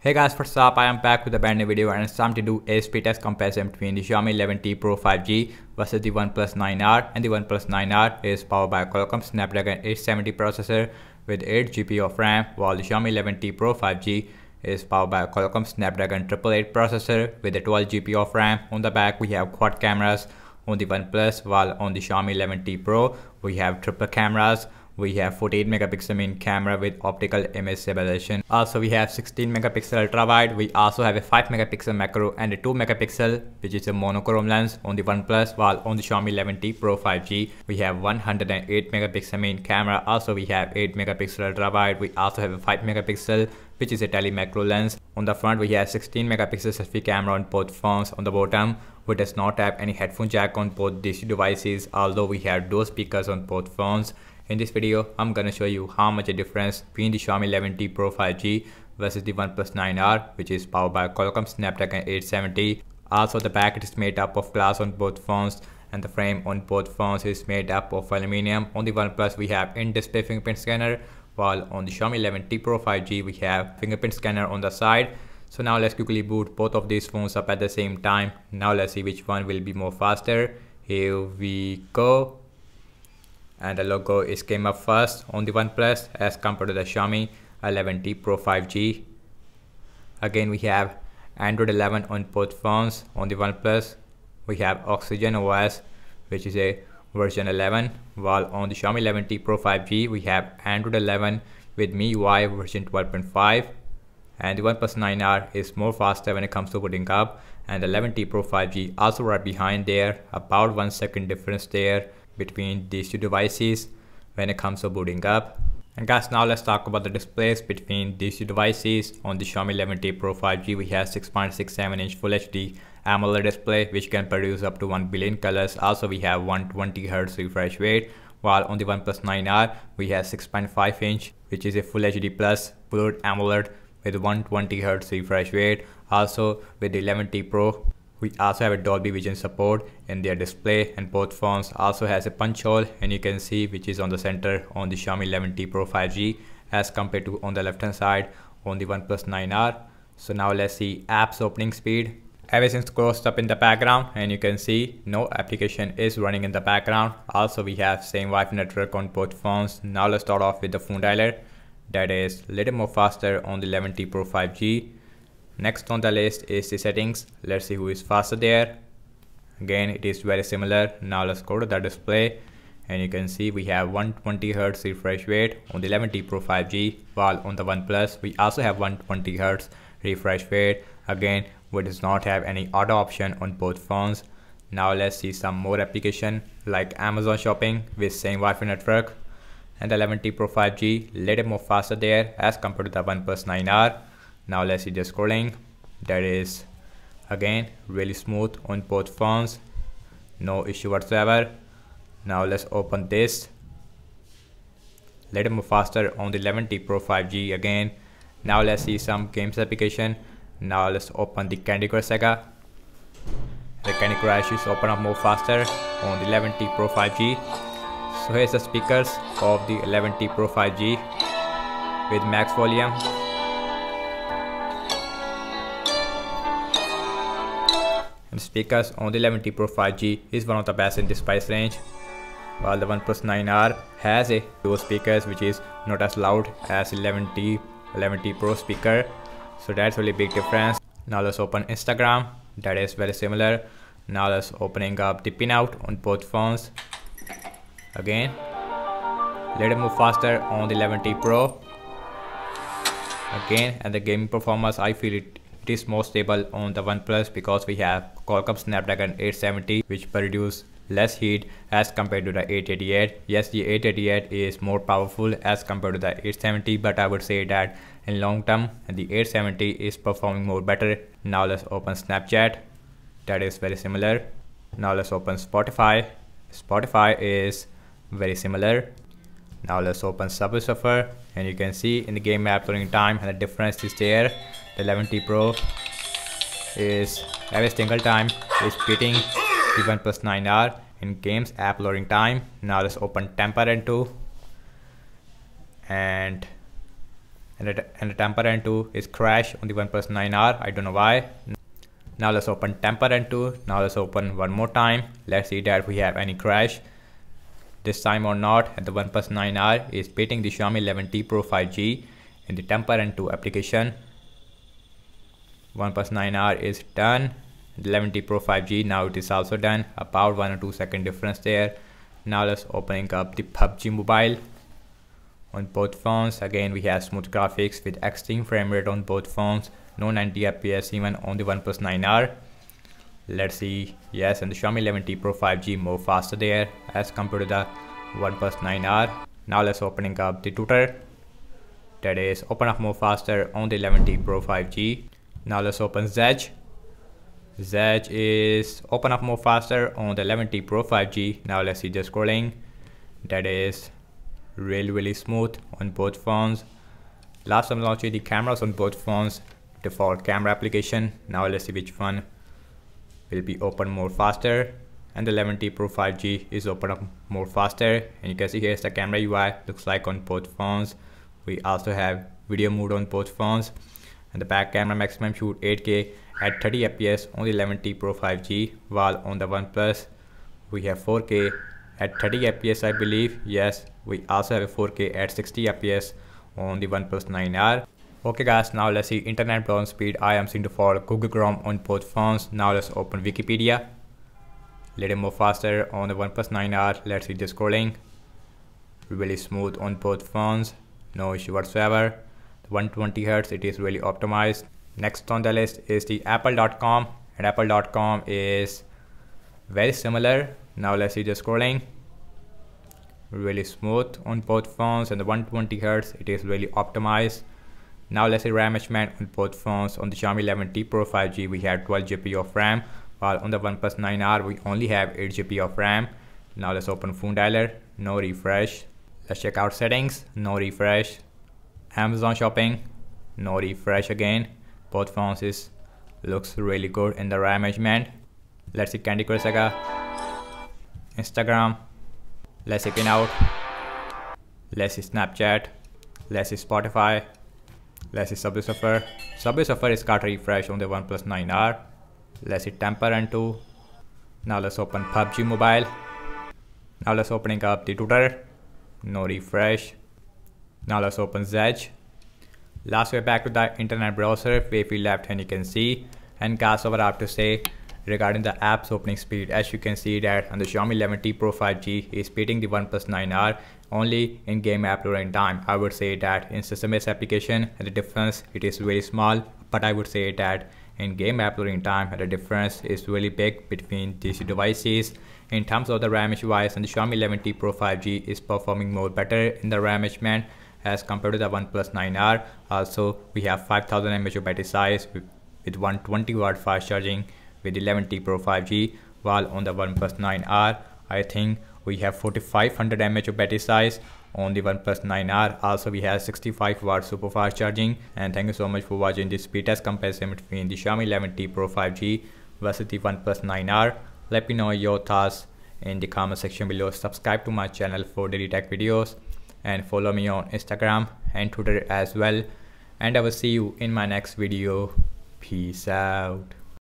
Hey guys, what's up? I am back with a brand new video and it's time to do a speed test comparison between the Xiaomi 11T Pro 5G versus the Oneplus 9R. And the Oneplus 9R is powered by Qualcomm Snapdragon 870 processor with 8GB of RAM, while the Xiaomi 11T Pro 5G is powered by Qualcomm Snapdragon 888 processor with a 12GB of RAM. On the back we have quad cameras on the Oneplus, while on the Xiaomi 11T Pro we have triple cameras. We have 48 megapixel main camera with optical image stabilization. Also we have 16 megapixel ultra wide. We also have a 5 megapixel macro and a 2 megapixel which is a monochrome lens on the Oneplus, while on the Xiaomi 11T Pro 5G we have 108 megapixel main camera. Also we have 8 megapixel ultra wide. We also have a 5 megapixel which is a tele macro lens. On the front we have 16 megapixel selfie camera on both phones. On the bottom we does not have any headphone jack on both these devices, although we have dual speakers on both phones. In this video, I'm gonna show you how much a difference between the Xiaomi 11T Pro 5G versus the Oneplus 9R, which is powered by Qualcomm Snapdragon 870. Also, the back is made up of glass on both phones, and the frame on both phones is made up of aluminium. On the Oneplus, we have in-display fingerprint scanner, while on the Xiaomi 11T Pro 5G, we have fingerprint scanner on the side. So now let's quickly boot both of these phones up at the same time. Now let's see which one will be more faster. Here we go. And the logo is came up first on the Oneplus as compared to the Xiaomi 11T Pro 5G. Again we have Android 11 on both phones. On the Oneplus we have Oxygen OS, which is a version 11, while on the Xiaomi 11T Pro 5G we have Android 11 with MIUI version 12.5. and the Oneplus 9R is more faster when it comes to booting up, and the 11T Pro 5G also right behind there, about 1 second difference there between these two devices when it comes to booting up. And guys, now let's talk about the displays between these two devices. On the Xiaomi 11T Pro 5G we have 6.67 inch Full HD AMOLED display which can produce up to 1 billion colors. Also we have 120Hz refresh rate, while on the Oneplus 9R we have 6.5 inch which is a Full HD plus Full AMOLED with 120Hz refresh rate. Also with the 11T Pro we also have a Dolby Vision support in their display, and both phones also has a punch hole, and you can see which is on the center on the Xiaomi 11T Pro 5G as compared to on the left hand side on the Oneplus 9R. So now let's see apps opening speed. Everything's closed up in the background and you can see no application is running in the background. Also we have same Wi-Fi network on both phones. Now let's start off with the phone dialer. That is a little more faster on the 11T Pro 5G. Next on the list is the settings. Let's see who is faster there. Again it is very similar. Now let's go to the display and you can see we have 120Hz refresh rate on the 11T Pro 5G, while on the Oneplus we also have 120Hz refresh rate. Again we does not have any auto option on both phones. Now let's see some more application like Amazon shopping with same Wi-Fi network, and the 11T Pro 5G little more faster there as compared to the Oneplus 9R. Now let's see the scrolling. That is again really smooth on both phones, no issue whatsoever. Now let's open this. Little more faster on the 11T Pro 5G again. Now let's see some games application. Now let's open the Candy Crush Saga. The Candy Crush is open up more faster on the 11T Pro 5G. So here's the speakers of the 11T Pro 5G with max volume. And speakers on the 11T Pro 5G is one of the best in this price range, while the Oneplus 9R has a dual speakers which is not as loud as 11T Pro speaker. So that's really big difference. Now let's open Instagram. That is very similar. Now let's opening up the pinout on both phones. Again little more faster on the 11T Pro. Again, and the gaming performance I feel it is more stable on the Oneplus because we have Qualcomm Snapdragon 870 which produce less heat as compared to the 888. Yes, the 888 is more powerful as compared to the 870, but I would say that in long term the 870 is performing more better. Now let's open Snapchat. That is very similar. Now let's open Spotify. Spotify is very similar. Now let's open Subway Surfer and you can see in the game app loading time and the difference is there. The 11T Pro is every single time is beating the Oneplus 9R in games app loading time. Now let's open Temper N2 and and the temper 2 is crash on the OnePlus 9R. I don't know why. Now let's open temper 2. Now let's open one more time. Let's see that we have any crash this time or not. And the OnePlus 9R is beating the Xiaomi 11T Pro 5G in the temper 2 application. OnePlus 9R is done. The 11T Pro 5G now it is also done. About 1 or 2 second difference there. Now let's opening up the Pubg Mobile on both phones. Again we have smooth graphics with extreme frame rate on both phones. No 90 FPS even on the OnePlus 9R. Let's see. Yes, and the Xiaomi 11T Pro 5G more faster there as compared to the OnePlus 9R. Now let's opening up the tutor. That is open up more faster on the 11T Pro 5G. Now let's open Zedge. Zedge is open up more faster on the 11T Pro 5G. Now let's see the scrolling. That is really smooth on both phones. Last time launching the cameras on both phones, default camera application. Now let's see which one will be open more faster. And the 11T Pro 5G is open up more faster. And you can see here's the camera UI looks like on both phones. We also have video mode on both phones. And the back camera maximum shoot 8K at 30 FPS on the 11T Pro 5G, while on the OnePlus we have 4K at 30 FPS I believe. Yes, we also have a 4K at 60 FPS on the OnePlus 9R. Okay guys, now let's see internet browsing speed. I am seeing default Google Chrome on both phones. Now let's open Wikipedia. Little more faster on the OnePlus 9R. Let's see the scrolling. Really smooth on both phones. No issue whatsoever. 120 Hz, it is really optimized. Next on the list is the apple.com, and apple.com is very similar. Now let's see the scrolling. Really smooth on both phones, and the 120 Hz, it is really optimized. Now let's see RAM management on both phones. On the Xiaomi 11T Pro 5G we have 12 GB of RAM, while on the OnePlus 9R we only have 8 GB of RAM. Now let's open phone dialer. No refresh. Let's check out settings. No refresh. Amazon shopping. No refresh again. Both phones is looks really good in the RAM management. Let's see Candy Crush Saga, Instagram. Let's see Pinout. Let's see Snapchat. Let's see Spotify. Let's see Subway Surfer. Subway Surfer is got refresh on the OnePlus 9R. Let's see temper 2. Now let's open Pubg Mobile. Now let's opening up the tutor. No refresh. Now let's open Zedge. Last we're back to the internet browser where we left, and you can see. And guys, what I have to say regarding the app's opening speed, as you can see that on the Xiaomi 11T Pro 5G is beating the OnePlus 9R only in game app loading time. I would say that in system-based application the difference it is very small, but I would say that in game app loading time the difference is really big between these devices. In terms of the RAM wise, and the Xiaomi 11T Pro 5G is performing more better in the RAM management as compared to the OnePlus 9R. Also we have 5000 mAh of battery size with 120 watt fast charging with the 11T Pro 5G, while on the OnePlus 9R I think we have 4500 mAh of battery size on the OnePlus 9R. Also we have 65 watt super fast charging. And thank you so much for watching this speed test comparison between the Xiaomi 11T Pro 5G versus the OnePlus 9R. Let me know your thoughts in the comment section below. Subscribe to my channel for daily tech videos, and follow me on Instagram and Twitter as well. And I will see you in my next video. Peace out.